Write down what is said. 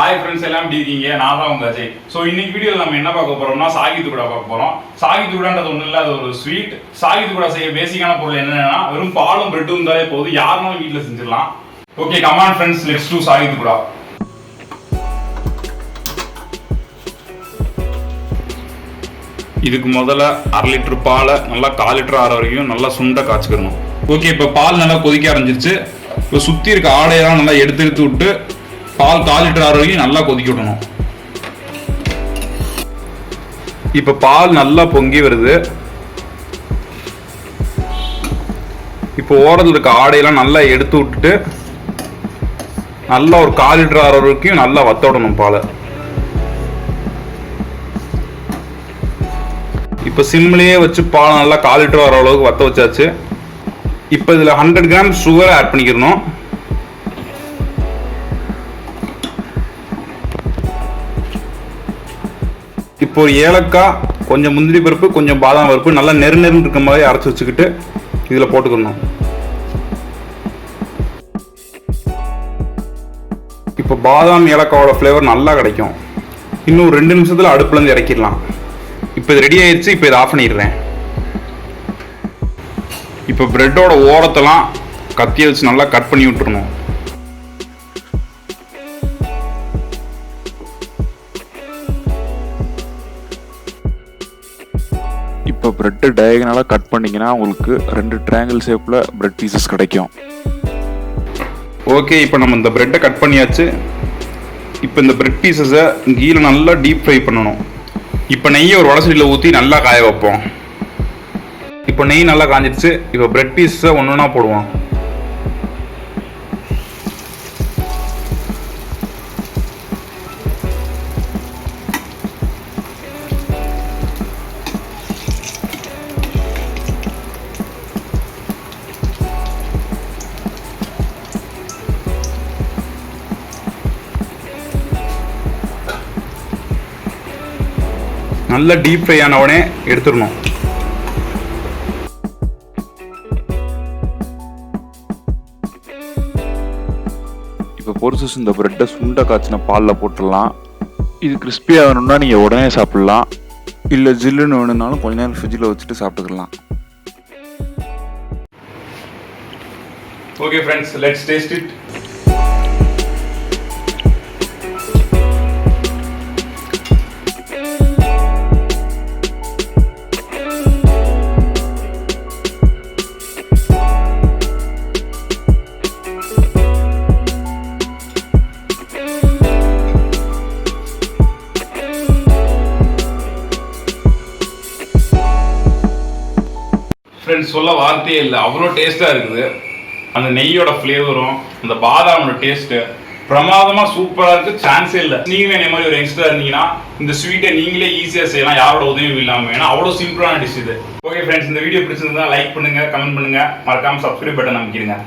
Hi friends, எல்லாம் எப்படி இருக்கீங்க? நான் தான் உங்க அஜய். ஸோ இன்னைக்கு வீடியோவில் நம்ம என்ன பார்க்க போறோம்னா சாகி துக்குடா பார்க்க போறோம். சாகி துக்குடான்றது ஒன்றும் இல்லை, அது ஒரு ஸ்வீட். சாகி துக்குடா செய்ய பேசிக்கான பொருள் என்னன்னா வெறும் பாலும் பிரெட்டும் இருந்தாலே போதும், யாருனாலும் வீட்டில் செஞ்சிடலாம். Okay, come on friends, let's do சாகி துக்குடா. இதுக்கு முதல்ல 1/2 லிட்டர் பாலை நல்லா 1/4 லிட்டர் ஆற வரைக்கும் நல்லா சுண்டை காய்ச்சிக்கணும். ஓகே, இப்போ பால் நல்லா கொதிக்க ஆரம்பிச்சிருச்சு. இப்போ சுற்றி இருக்க ஆடையெல்லாம் நல்லா எடுத்து விட்டு பால் 1/4 லிட்டர் ஆற வரைக்கும் நல்லா கொதிக்க விடணும். இப்போ பால் நல்லா பொங்கி வருது. இப்போ ஓரத்தில் இருக்க ஆடையெல்லாம் நல்லா எடுத்து விட்டுட்டு நல்லா ஒரு 1/4 லிட்டர் ஆற வரைக்கும் நல்லா வத்த விடணும் பாலை. இப்போ சிம்லேயே வச்சு பாலை நல்லா 1/4 லிட்டர் வர அளவுக்கு வத்த வச்சாச்சு. இப்போ இதில் 100 கிராம் சுகர் ஆட் பண்ணிக்கிறணும். இப்போ ஒரு ஏலக்காய், கொஞ்சம் முந்திரி பருப்பு, கொஞ்சம் பாதாம் பருப்பு நல்லா நெருன்னு இருக்க மாதிரி அரைச்சி வச்சுக்கிட்டு இதில் போட்டுக்கணும். இப்போ பாதாம் ஏலக்காவோட ஃப்ளேவர் நல்லா கிடைக்கும். இன்னும் 2 நிமிஷத்தில் அடுப்புலேருந்து இறக்கிடலாம். இப்போ இது ரெடி ஆயிடுச்சு. இப்போ இதை ஆஃப் பண்ணிடுறேன். இப்போ பிரெட்டோட ஓரத்தெல்லாம் கத்தியை வச்சு நல்லா கட் பண்ணி விட்டுறணும். இப்போ பிரெட்டு டயகனலாக கட் பண்ணிங்கன்னா உங்களுக்கு 2 ட்ரையாங்கிள் ஷேப்பில் பிரெட் பீசஸ் கிடைக்கும். ஓகே, இப்போ நம்ம இந்த பிரெட்டை கட் பண்ணியாச்சு. இப்போ இந்த பிரெட் பீசஸை கீழே நல்லா டீப் ஃப்ரை பண்ணணும். இப்போ நெய்யை ஒரு வடசட்டியில் ஊற்றி நல்லா காய வைப்போம். இப்போ நெய் நல்லா காஞ்சிடுச்சு. இப்போ பிரெட் பீஸை ஒன்று ஒன்றா போடுவோம். நல்லா டீப் ஃப்ரை ஆனவுடனே எடுத்துடணும். இப்போ பொரிச்சு இந்த பிரெட்டை சுண்டை காய்ச்சின பாலில் போட்டுடலாம். இது கிறிஸ்பி ஆகணும்னா நீங்கள் உடனே சாப்பிட்லாம், இல்லை ஜில்லுன்னு வேணும்னாலும் கொஞ்ச நேரம் ஃப்ரிட்ஜில் வச்சுட்டு சாப்பிட்டுக்கலாம். Okay friends, let's taste it. Friends, சொல்ல வார்த்தையே இல்லை, அவ்வளோ டேஸ்ட்டாக இருக்குது. அந்த நெய்யோட ஃப்ளேவரும் அந்த பாதாமோட டேஸ்ட்டு பிரமாதமாக சூப்பராக இருக்குது. சான்ஸே இல்லை. நீங்களே என்ன மாதிரி ஒரு யங்ஸ்டர் இருந்தீங்கன்னா இந்த ஸ்வீட்டை நீங்களே ஈஸியாக செய்யலாம், யாரோட உதவியும் இல்லாமல். ஏன்னா அவ்வளோ சிம்பிளான டிஷ் இது. ஓகே ஃப்ரெண்ட்ஸ், இந்த வீடியோ பிடிச்சிருந்தா லைக் பண்ணுங்கள், கமெண்ட் பண்ணுங்கள், மறக்காமல் சப்ஸ்கிரைப் பட்டன் அமைக்கிடுங்க.